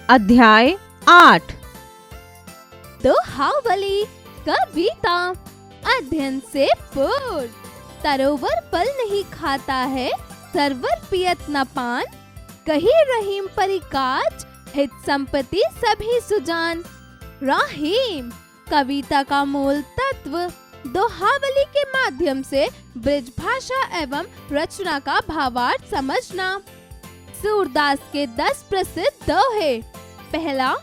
अध्याय 8। दोहावली कविता अध्ययन से पूर्व। सरोवर फल नहीं खाता है, सरवर पियत न पान। कही रहीम परिकाज, हित संपत्ति सभी सुजान। रहीम कविता का मूल तत्व। दोहावली के माध्यम से ब्रज भाषा एवं रचना का भावार्थ समझना। सूरदास के 10 प्रसिद्ध दोहे। पहला,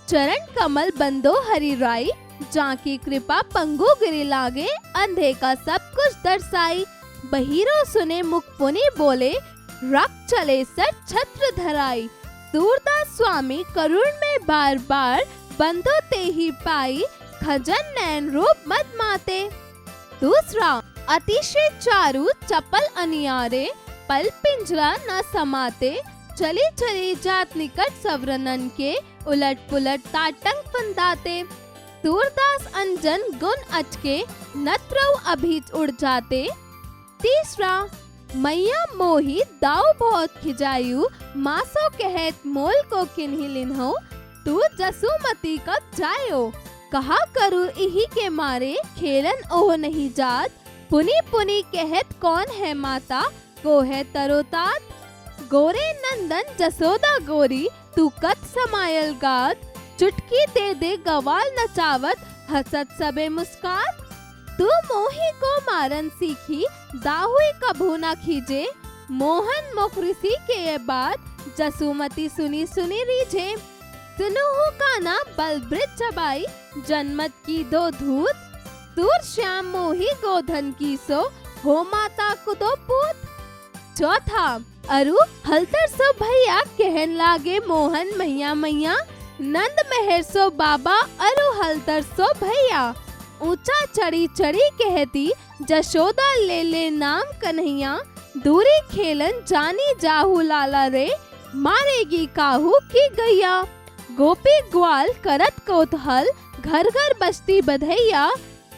चरण कमल बंदो हरि राई, जाकी कृपा पंगु गिरि लागे, अंधे का सब कुछ दर्शाई। बहिरो सुने मुख पुनि बोले, रख चले सर छत्र धराई। सूरदास स्वामी करुण में बार बार, बंदो ते ही पाई, खजन नैन रूप मत माते। दूसरा, अतिशय चारु चपल अनियारे, पल पिंजरा न समाते। चली चली जात निकट सवरनन के, उलट पुलट ताटंक फंदाते। सूरदास अंजन गुण अचके, नत्रौ अभीच उड़ जाते। तीसरा, मैया मोही दाऊ बहुत खिजायु, मासो कहत मोल को किन्ही लिन्हो। तू जसुमती कब जायो, कहा करूँ इही के मारे, खेलन ओह नहीं जात। पुनी पुनी कहत कौन है माता, को है तरोतात। गोरे नंदन जसोदा गोरी, तू कत समायल गात। चुटकी दे दे गवाल नचावत, हसत सबे मुस्कात। तू मोही को मारन सीखी, दाहुई कभू न खीजे। मोहन मुखरिसी के ये बात, जसुमती सुनी सुनी रीझे। सुनुहु काना बल ब्रज चबाई, जन्मत की दो धूत। सूर श्याम मोही गोधन की सो, हो माता कुदो पूत। चौथा, अरु हलतर सो भैया, कहन लागे मोहन मैया मैया। नंद मेहर सो बाबा, अरु हलतर सो भैया। ऊंचा चढ़ी चढ़ी कहती, जशोदा ले ले नाम कन्हैया। दूरी खेलन जानी जाहू लाला रे, मारेगी काहू की गैया। गोपी ग्वाल करत कोतहल, घर घर बजती बधैया।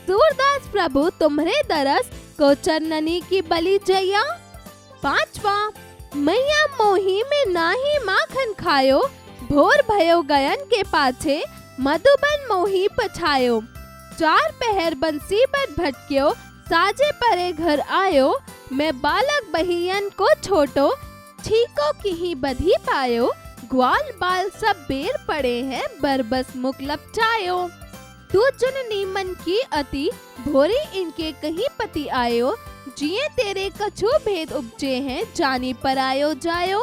सूरदास प्रभु तुम्हरे दरस, को चरणनी की बलि जैया। पांचवा, मैया मोही में नाही माखन खायो, भोर भयो गयन के पाछे, मधुबन मोही पछायो। चार पहर बंसी पर भटक्यो, साजे परे घर आयो। मैं बालक बहियन को छोटो, ठीको की ही बधी पायो। ग्वाल बाल सब बेर पड़े हैं, बरबस मुख लपचायो। तू जननी मन की अति, भोरी इनके कहीं पति आयो। जिए तेरे कछु भेद उपजे हैं, जानी पर आयो जायो।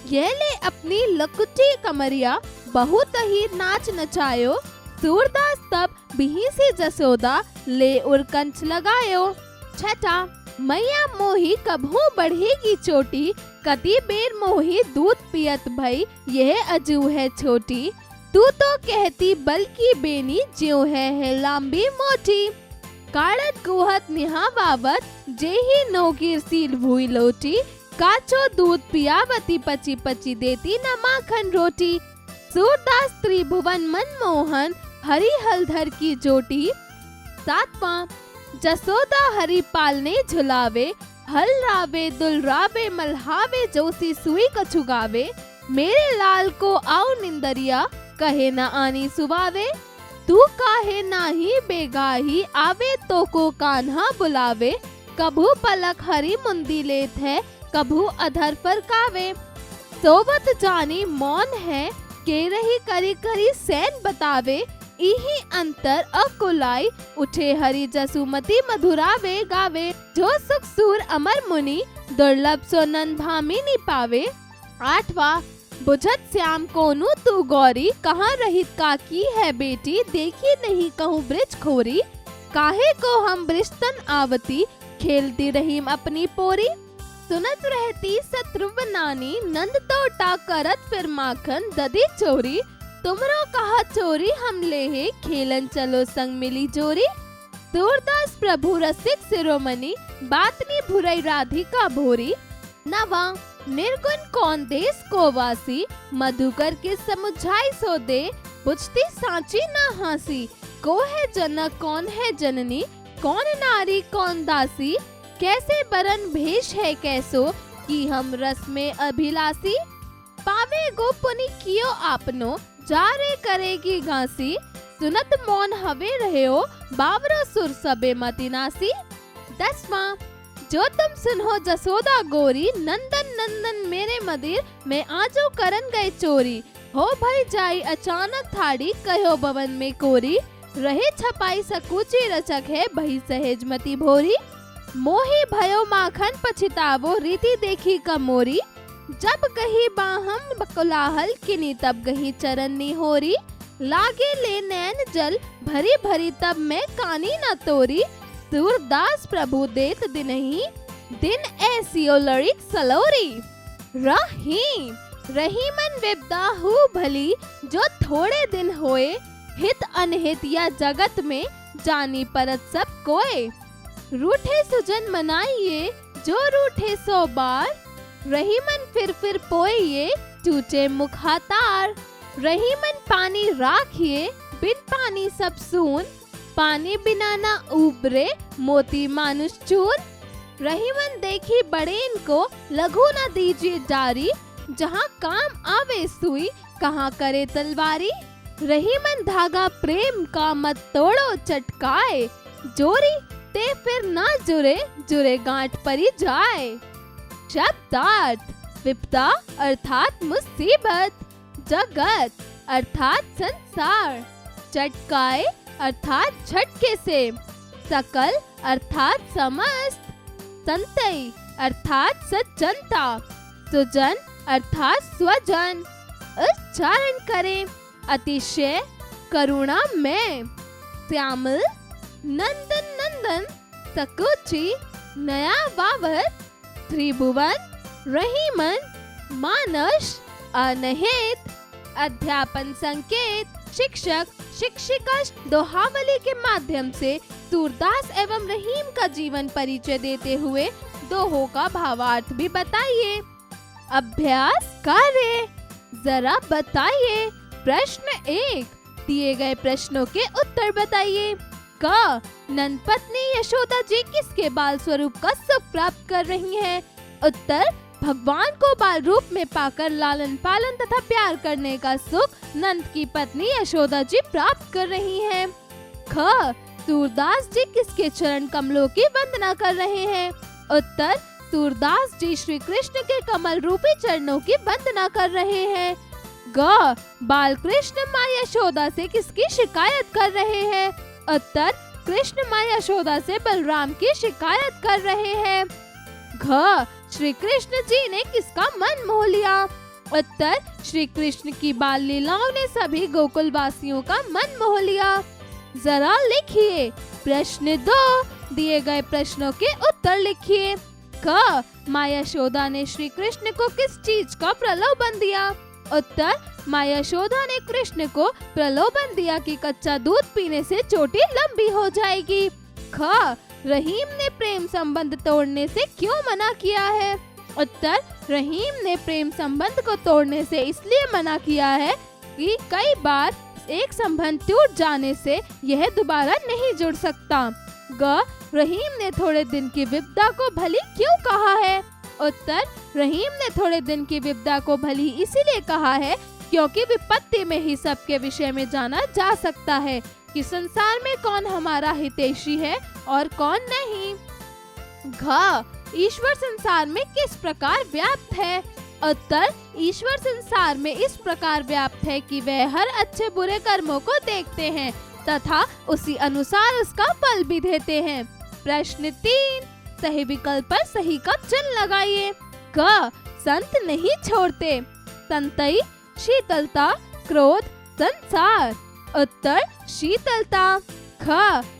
ये ले अपनी लकुची कमरिया, बहुत ही नाच नचायो। सूरदास तब बिही से जसोदा, ले उर कंच लगायो। छठा, मैया मोही कभू बढ़ेगी चोटी, कति बेर मोही दूध पियत भई, यह अजू है छोटी। तू तो कहती बल की बेनी, ज्यों है लांबी मोटी। काड़त गुहत निहावावत, जेही नोकीर सील भूई लोटी। काचो दूध पियावती, पची पची देती न माखन रोटी। सूरदास त्रिभुवन मनमोहन, हरि हलधर की जोटी। सातवां, जसोदा हरि पालने झुलावे, हल रावे दुल रावे मल्हावे, जोसी सुई कछुगावे। मेरे लाल को आओ निंदरिया, कहे न आनी सुवावे। तू काहे नाही बेगाही, आवे तो को कान्हा बुलावे। कभू पलक हरी मुंदी लेत है, कभू अधर पर कावे। सोवत जानी मौन है, के रही करी करी सैन बतावे। इही अंतर अकुलाई, उठे हरि जसुमती मधुरावे गावे। जो सुख सूर अमर मुनि, दुर्लभ सो नन भामिनी पावे। आठवां, बुझत श्याम कोनु तू गौरी, कहाँ रहित काकी है बेटी, देखी नहीं कहूँ ब्रज खोरी। काहे को हम ब्रिजतन आवती, खेलती रहीम अपनी पोरी। सुनत रहती शत्रुव नानी, नंद तो करत फिर माखन दधी चोरी। तुमरो कहा चोरी हम ले है, खेलन चलो संग मिली जोरी। सूरदास प्रभु रसिक शिरोमणि, बातनी भुरई राधिका भोरी। नवा, निर्गुण कौन देश को वासी, मधुकर के समुझाई सो दे। बुझती सांची ना हासी, को है जनक कौन है जननी, कौन नारी कौन दासी। कैसे बरन भेष है कैसो, कि हम रस में अभिलाषी। पावे आवे गोपनी कियो आपनो, जारे करेगी घासी, सुनत मौन हवे रहे हो, बावरो सुर सबे मति नासी। 10वां, जो तुम सुनो जसोदा गोरी, नंदन नंदन मेरे मदिर, मैं आजो करन गए चोरी, हो भई जाई अचानक थाड़ी, कहो भवन में कोरी, रहे छपाई सकूची रचक है, भई सहेज मति भोरी, मोही भयो माखन पछितावो, रीति देखी कमोरी, जब कही बाहम बकुलाहल, किनी तब गही चरण निहोरी, लागे ले नैन जल भरी भरी, तब मैं कानी न तोरी, सूरदास प्रभु देत दिनहि, दिन ऐसियो लड़िक सलोरी। रहीम, रहीमन विपदा हु भली, जो थोड़े दिन होए, हित अनहित या जगत में, जानी परत सब कोय, रूठे सुजन मनाइए, जो रूठे सो बार, रहीमन फिर पोइए, चूचे मुखातार, रहीमन पानी राखिए, बिन पानी सब सून, पानी बिना ना उबरे, मोती मानुष चूर, रहीमन देखी बड़े इनको, लघु न दीजिए जारी, जहाँ काम आवे सुई, कहाँ करे तलवारी, रहीमन धागा प्रेम का मत तोड़ो चटकाए, जोरी ते फिर ना जुरे, जुरे गांठ परी जाए। शब्दार्थ, विपदा अर्थात मुसीबत, जगत अर्थात संसार, चटकाए अर्थात झटके से, सकल अर्थात समस्त, संतई अर्थात सज्जनता, सुजन अर्थात स्वजन। उच्चारण करें। अतिशय, करुणा में, श्यामल, नंदन नंदन, सकुची, नया वावत, त्रिभुवन, रहीमन, मानस, अनहित, अध्यापन संकेत, शिक्षक, शिक्षिका दोहावली के माध्यम से सूरदास एवं रहीम का जीवन परिचय देते हुए दोहों का भावार्थ भी बताइए। अभ्यास कार्य, जरा बताइए। प्रश्न 1, दिए गए प्रश्नों के उत्तर बताइए। क, नंद पत्नी यशोदा जी किसके बाल स्वरूप का सुख प्राप्त कर रही हैं? उत्तर, भगवान को बाल रूप में पाकर लालन पालन तथा प्यार करने का सुख नंद की पत्नी यशोदा जी प्राप्त कर रही हैं। ख, सूरदास जी किसके चरण कमलों की वंदना कर रहे हैं? उत्तर, सूरदास जी श्री कृष्ण के कमल रूपी चरणों की वंदना कर रहे हैं। ग, बाल कृष्ण माँ यशोदा से किसकी शिकायत कर रहे हैं? उत्तर, कृष्ण माँ यशोदा से बलराम की शिकायत कर रहे हैं। घ, श्री कृष्ण जी ने किसका मन मोह लिया? उत्तर, श्री कृष्ण की बाल लीलाओं ने सभी गोकुल वासियों का मन मोह लिया। जरा लिखिए। प्रश्न 2, दिए गए प्रश्नों के उत्तर लिखिए। क, माँ यशोदा ने श्री कृष्ण को किस चीज का प्रलोभन दिया? उत्तर, माँ यशोदा ने कृष्ण को प्रलोभन दिया कि कच्चा दूध पीने से चोटी लंबी हो जाएगी। ख, रहीम ने प्रेम संबंध तोड़ने से क्यों मना किया है? उत्तर, रहीम ने प्रेम संबंध को तोड़ने से इसलिए मना किया है कि कई बार एक संबंध टूट जाने से यह दोबारा नहीं जुड़ सकता। ग, रहीम ने थोड़े दिन की विपदा को भली क्यों कहा है? उत्तर, रहीम ने थोड़े दिन की विपदा को भली इसीलिए कहा है क्योंकि विपत्ति में ही सबके विषय में जाना जा सकता है कि संसार में कौन हमारा हितैषी है और कौन नहीं। घ, ईश्वर संसार में किस प्रकार व्याप्त है? उत्तर, ईश्वर संसार में इस प्रकार व्याप्त है कि वह हर अच्छे बुरे कर्मों को देखते हैं तथा उसी अनुसार उसका फल भी देते हैं। प्रश्न 3, सही विकल्प पर सही का चिन्ह लगाइए। क, संत नहीं छोड़ते। संतई, शीतलता, क्रोध, संसार। उत्तर, शीतलता। ख,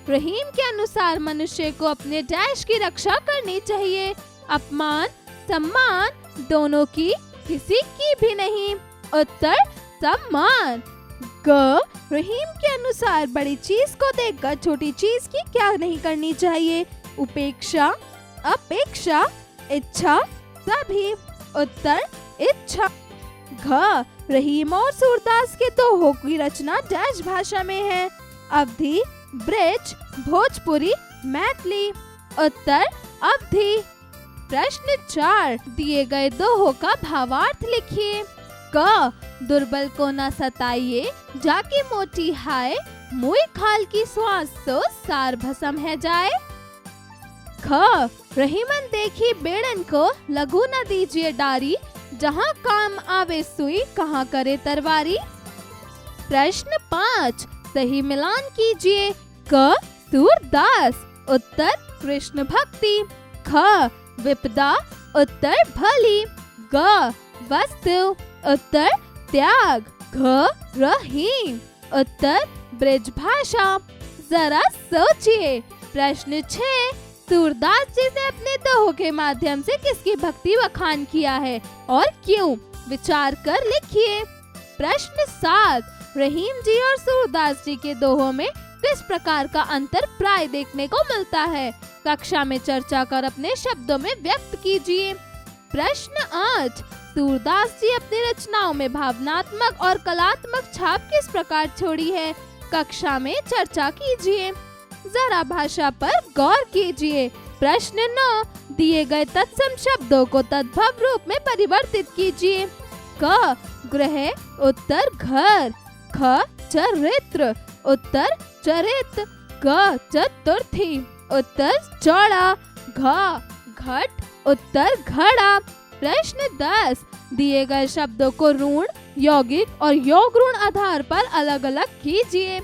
रहीम के अनुसार मनुष्य को अपने डैश की रक्षा करनी चाहिए। अपमान, सम्मान दोनों की, किसी की भी नहीं। उत्तर, सम्मान। ग, रहीम के अनुसार बड़ी चीज को देखकर छोटी चीज की क्या नहीं करनी चाहिए? उपेक्षा, अपेक्षा, इच्छा, सभी। उत्तर, इच्छा। घ, रहीम और सूरदास के दोहों की रचना डैश भाषा में है? अवधी, ब्रज, भोजपुरी, मैथिली। उत्तर, अवधी। प्रश्न 4, दिए गए दोहों का भावार्थ लिखिए। क दुर्बल को न सताइए जाकी मोटी हाय, मुई खाल की श्वास सो सार भसम है जाए। ख रहीमन देखी बेड़न को लघु न दीजिए डारी, जहाँ काम आवे सुई कहाँ करे तरवारी। प्रश्न 5 सही मिलान कीजिए। क सूरदास, उत्तर कृष्ण भक्ति। ख विपदा, उत्तर भली। ग वस्तु, उत्तर त्याग। घ रहीम, उत्तर ब्रज भाषा। जरा सोचिए। प्रश्न 6 सूरदास जी ने अपने दोहों के माध्यम से किसकी भक्ति बखान किया है और क्यों, विचार कर लिखिए। प्रश्न 7 रहीम जी और सूरदास जी के दोहों में किस प्रकार का अंतर प्राय देखने को मिलता है, कक्षा में चर्चा कर अपने शब्दों में व्यक्त कीजिए। प्रश्न 8 सूरदास जी अपनी रचनाओं में भावनात्मक और कलात्मक छाप किस प्रकार छोड़ी है, कक्षा में चर्चा कीजिए। जरा भाषा पर गौर कीजिए। प्रश्न 9 दिए गए तत्सम शब्दों को तद्भव रूप में परिवर्तित कीजिए। क गृह, उत्तर घर। ख चरित्र, उत्तर चरित। ग चतुर्थी, उत्तर चौड़ा। घ घट, उत्तर घड़ा। प्रश्न 10 दिए गए शब्दों को ऋण, यौगिक और योग ऋण आधार पर अलग अलग कीजिए।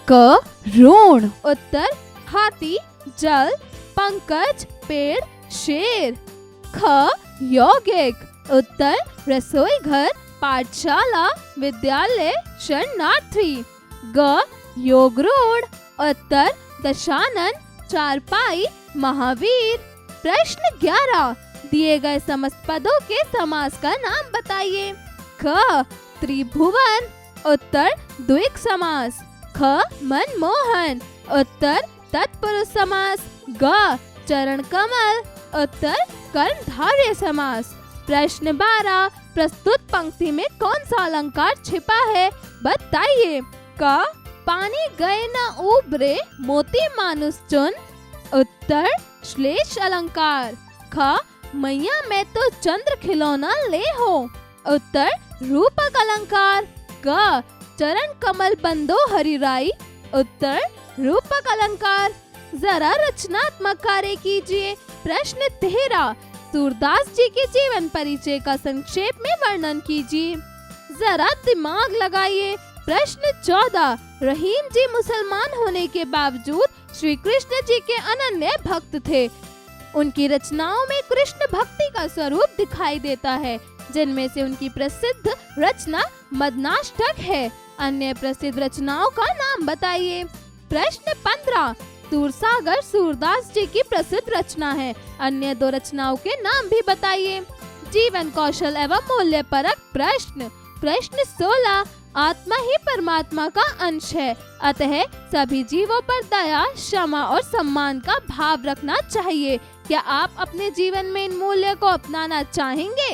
क ऋण, उत्तर हाथी, जल, पंकज, पेड़, शेर। ख यौगिक, उत्तर रसोई घर, पाठशाला, विद्यालय, शरणार्थी। ग योग ऋण, उत्तर दशानन, चारपाई, महावीर। प्रश्न 11 दिए गए समस्त पदों के समास का नाम बताइए। क त्रिभुवन, उत्तर द्विक समास। ख मनमोहन, उत्तर तत्पुरुष समास। ग चरण कमल, उत्तर कर्मधारय समास। प्रश्न 12 प्रस्तुत पंक्ति में कौन सा अलंकार छिपा है, बताइए। क पानी गए न उबरे मोती मानुष चुन, उत्तर श्लेष अलंकार। ख मैया मैं तो चंद्र खिलौना ले हो, उत्तर रूपक अलंकार। ग चरण कमल बंदो हरिराई, उत्तर रूपक अलंकार। जरा रचनात्मक कार्य कीजिए। प्रश्न 13 सूरदास जी के जीवन परिचय का संक्षेप में वर्णन कीजिए। जरा दिमाग लगाइए। प्रश्न 14 रहीम जी मुसलमान होने के बावजूद श्री कृष्ण जी के अनन्य भक्त थे। उनकी रचनाओं में कृष्ण भक्ति का स्वरूप दिखाई देता है, जिनमें से उनकी प्रसिद्ध रचना मदनाष्टक है। अन्य प्रसिद्ध रचनाओं का नाम बताइए। प्रश्न 15 सूरसागर सूरदास जी की प्रसिद्ध रचना है। अन्य 2 रचनाओं के नाम भी बताइए। जीवन कौशल एवं मूल्य परक प्रश्न। प्रश्न 16 आत्मा ही परमात्मा का अंश है, अतः सभी जीवों पर दया, क्षमा और सम्मान का भाव रखना चाहिए। क्या आप अपने जीवन में इन मूल्यों को अपनाना चाहेंगे?